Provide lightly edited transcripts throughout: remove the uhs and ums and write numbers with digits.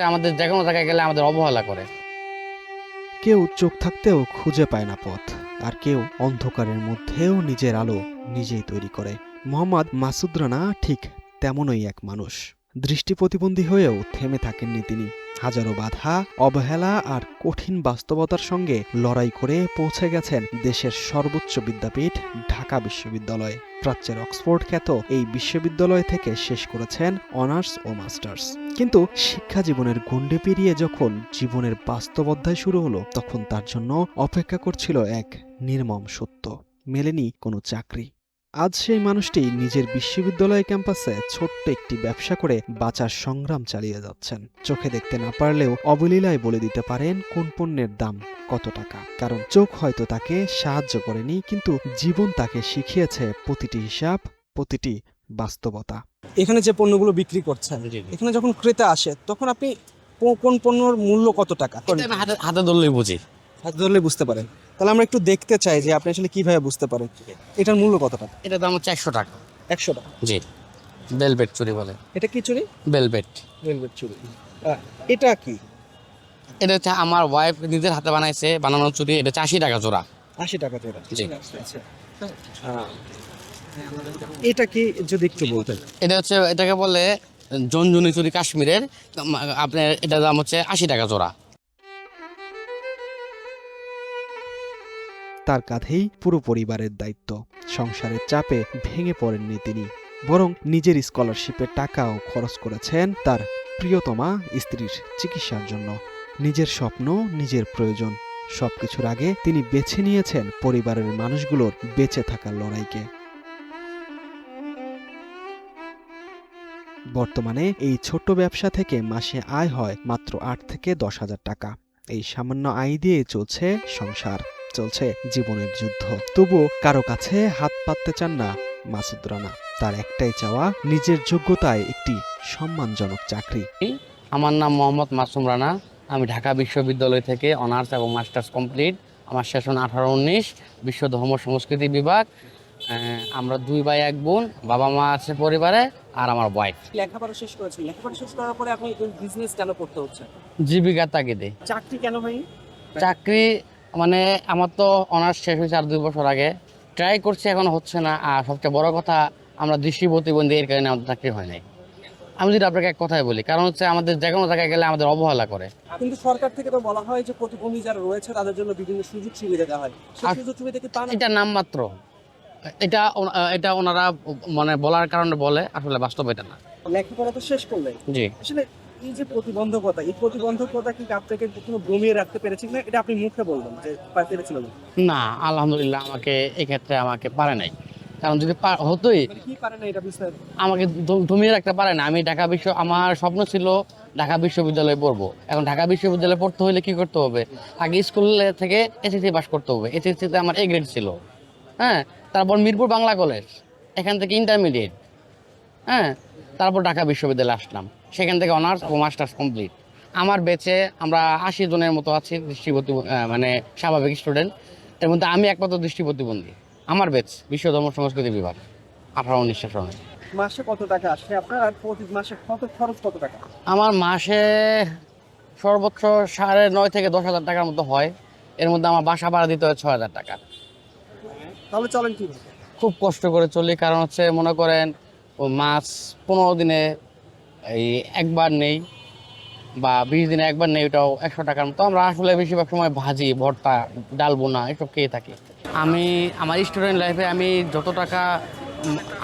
আমাদের যে কোনো জায়গায় গেলে আমাদের অবহেলা করে। কেউ চোখ থাকতেও খুঁজে পায় না পথ, আর কেউ অন্ধকারের মধ্যেও নিজের আলো নিজেই তৈরি করে। মোহাম্মদ মাসুদ রানা ঠিক তেমনই এক মানুষ। দৃষ্টি প্রতিবন্ধী হয়েও থেমে থাকেননি তিনি। হাজারো বাধা, অবহেলা আর কঠিন বাস্তবতার সঙ্গে লড়াই করে পৌঁছে গেছেন দেশের সর্বোচ্চ বিদ্যাপীঠ ঢাকা বিশ্ববিদ্যালয়ে। প্রাচ্যের অক্সফোর্ড খ্যাত এই বিশ্ববিদ্যালয় থেকে শেষ করেছেন অনার্স ও মাস্টার্স। কিন্তু শিক্ষা জীবনের গণ্ডি পেরিয়ে যখন জীবনের বাস্তব অধ্যায় শুরু হলো, তখন তার জন্য অপেক্ষা করছিল এক নির্মম সত্য: মেলেনি কোনো চাকরি। আজ সেই মানুষটি নিজের বিশ্ববিদ্যালয় ক্যাম্পাসে ছোট্ট একটি ব্যবসা করে বাঁচার সংগ্রাম চালিয়ে যাচ্ছেন। চোখে দেখতে না পারলেও অবলীলায় বলে দিতে পারেন কোন পণ্যের দাম কত টাকা। কারণ চোখ হয়তো তাকে সাহায্য করেনি, কিন্তু জীবন তাকে শিখিয়েছে প্রতিটি হিসাব, প্রতিটি বাস্তবতা। এখানে যে পণ্যগুলো বিক্রি করছেন, এখানে যখন ক্রেতা আসে তখন আপনি কোন পণ্যর মূল্য কত টাকা এটা আমি হাতে হাতে ধরলেই বুঝি। হাতে ধরলে বুঝতে পারেন? তাহলে আমরা একটু দেখতে চাই যে আপনি আসলে কিভাবে বুঝতে পারেন এটার মূল্য কত টাকা। এটা দাম হচ্ছে 100 টাকা। 100 টাকা? জি, বেলভেট চুড়ি বলে। এটা কি চুড়ি? বেলভেট। ভেলভেট চুড়ি। এটা কি? এটা হচ্ছে আমার ওয়াইফ নিজের হাতে বানানো চুড়ি। এটা হচ্ছে 80 টাকা জোড়া। 80 টাকা জোড়া? জি। আচ্ছা। এটা কি যদি একটু বলতেন? এটাকে বলে জঞ্জুনি চুড়ি কাশ্মীরের। আপনার এটার দাম হচ্ছে 80 টাকা জোড়া। তার কাঁধেই পুরো পরিবারের দায়িত্ব। সংসারের চাপে ভেঙে পড়েননি তিনি, বরং নিজের স্কলারশিপের টাকাও খরচ করেছেন তার প্রিয়তমা স্ত্রীর চিকিৎসার জন্য। নিজের স্বপ্ন, নিজের প্রয়োজন, সবকিছুর আগে তিনি বেছে নিয়েছেন পরিবারের মানুষগুলোর বেঁচে থাকার লড়াইকে। বর্তমানে এই ছোট্ট ব্যবসা থেকে মাসে আয় হয় মাত্র 8 থেকে 10,000 টাকা। এই সামান্য আয় দিয়ে চলছে সংসার, চলছে জীবনের যুদ্ধ। তবুও কারো কাছে হাত পাততে চান না মাসুদ রানা। তার একটাই চাওয়া, নিজের যোগ্যতায় একটি সম্মানজনক চাকরি। আমার নাম মোহাম্মদ মাসুম রানা। আমি ঢাকা বিশ্ববিদ্যালয় থেকে অনার্স এবং মাস্টার্স কমপ্লিট। আমার সেশন 18-19, বিশ্ব ধর্ম সংস্কৃতি বিভাগ। আমরা 2 ভাই 1 বোন, বাবা মা আছে পরিবারে, আর আমার ওয়াইফ। লেখাপড়া শেষ করেছেন, লেখাপড়া শেষ করার পরে আপনি বিজনেস কেন করতে হচ্ছে? জীবিকার তাগিদে। চাকরি কেন ভাই? চাকরি মানে আমার তো অনার্স শেষ হয়েছে আর 2 বছর আগে। ট্রাই করছি, এখন হচ্ছে না। আর সবচেয়ে বড় কথা, আমরা দৃষ্টি প্রতিবন্ধী, এর কারণে আমাদের চাকরি হয় নাই। আমি যদি আপনাকে এক কথাই বলি, কারণ হচ্ছে আমাদের যে কোনো জায়গায় গেলে আমাদের অবহেলা করে। কিন্তু সরকার থেকে তো বলা হয় যে প্রতিবন্ধী যারা রয়েছে তাদের জন্য বিভিন্ন সুযোগ সুবিধা দেওয়া হয়। সেই আর সুযোগ সুবিধা কি পান? এটা নামমাত্র। এটা ওনারা মানে বলার কারণে বলে, আসলে বাস্তব এটা না। লেখাপড়া তো শেষ করলেন, জি। আসলে এই যে প্রতিবন্ধকতা, এই প্রতিবন্ধকতা কি আপনাকে কখনো দমিয়ে রাখতে পেরেছে না? এটা আপনি মুখে বলবেন যে পেরেছিল না? না, আলহামদুলিল্লাহ আমাকে পারে নাই। কারণ যদি হতোই, মানে কি পারে না এটা বিস্তারিত? আমাকে দমিয়ে রাখতে পারে না। আমি আমার স্বপ্ন ছিল ঢাকা বিশ্ববিদ্যালয়ে পড়বো। এখন ঢাকা বিশ্ববিদ্যালয়ে পড়তে হলে কি করতে হবে? আগে স্কুল থেকে এসএসসি পাস করতে হবে। এসএসসিতে আমার A গ্রেড ছিল। হ্যাঁ, তারপর মিরপুর বাংলা কলেজ, এখান থেকে ইন্টারমিডিয়েট। হ্যাঁ, তারপর ঢাকা বিশ্ববিদ্যালয়ে আসলাম। সেখান থেকে অনার্স ও মাস্টার্স কমপ্লিট। আমার ব্যাচে আমরা 80 জনের মতো আছি দৃষ্টি মানে স্বাভাবিক স্টুডেন্ট। এর মধ্যে আমি একমাত্র দৃষ্টি প্রতিবন্ধী। আমার ব্যাচ বিশ্ব ধর্ম সংস্কৃতি বিভাগ 18-19 সেশনে। মাসে কত টাকা আসে আপনার, আর প্রতি মাসে খরচ কত টাকা? আমার মাসে সর্বোচ্চ 9.5 থেকে 10,000 টাকার মতো হয়। এর মধ্যে আমার বাসা ভাড়া দিতে হয় 6,000 টাকা। তাহলে চলেন কি? খুব কষ্ট করে চলি, কারণ হচ্ছে মনে করেন ও মাছ 15 দিনে এই একবার নেই, বা 20 দিনে একবার নেই, ওটাও 100 টাকার মতো। আমরা আসলে বেশিরভাগ সময় ভাজি, ভর্তা, ডাল বোনা এসব খেয়ে থাকি। আমি আমার স্টুডেন্ট লাইফে আমি যত টাকা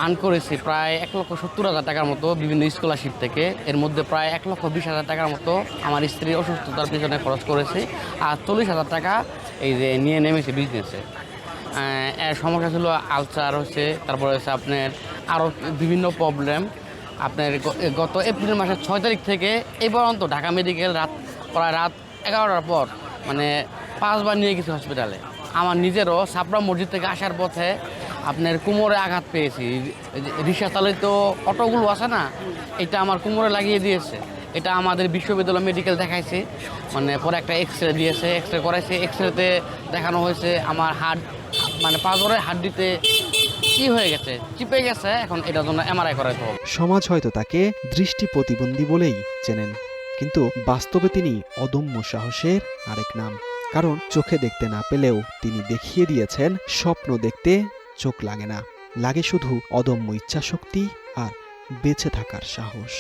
আর্ন করেছি, প্রায় 1,70,000 টাকার মতো বিভিন্ন স্কলারশিপ থেকে। এর মধ্যে প্রায় 1,20,000 টাকার মতো আমার স্ত্রীর অসুস্থতার পিছনে খরচ করেছি, আর 40,000 টাকা এই যে নিয়ে নেমেছি বিজনেসে। এর সমস্যা ছিল আলসার হচ্ছে, তারপরে হচ্ছে আপনার আরও বিভিন্ন প্রবলেম। আপনার গত এপ্রিল মাসের 6 তারিখ থেকে এই পর্যন্ত ঢাকা মেডিকেল প্রায় রাত 11টার পর মানে 5 বার নিয়ে গেছি হসপিটালে। আমার নিজেরও সাপড়া মসজিদ থেকে আসার পথে আপনার কোমরে আঘাত পেয়েছি। রিক্সা চালিত অটোগুলো আছে না, এটা আমার কোমরে লাগিয়ে দিয়েছে। এটা আমাদের বিশ্ববিদ্যালয় মেডিকেল দেখাইছে, মানে পরে একটা এক্সরে দিয়েছে, এক্সরে করাইছে। এক্সরেতে দেখানো হয়েছে আমার হাড়, মানে পাঁজরের হাড্ডিতে কি হয়ে গেছে, চিপে গেছে। এখন এটার জন্য MRI করাইতে হবে। সমাজ হয়তো তাকে দৃষ্টি প্রতিবন্ধী বলেই চেনেন, কিন্তু বাস্তবে তিনি অদম্য সাহসের আরেক নাম। কারণ চোখে দেখতে না পেলেও তিনি দেখিয়ে দিয়েছেন স্বপ্ন দেখতে চোখ লাগে না, লাগে শুধু অদম্য ইচ্ছাশক্তি আর বেঁচে থাকার সাহস।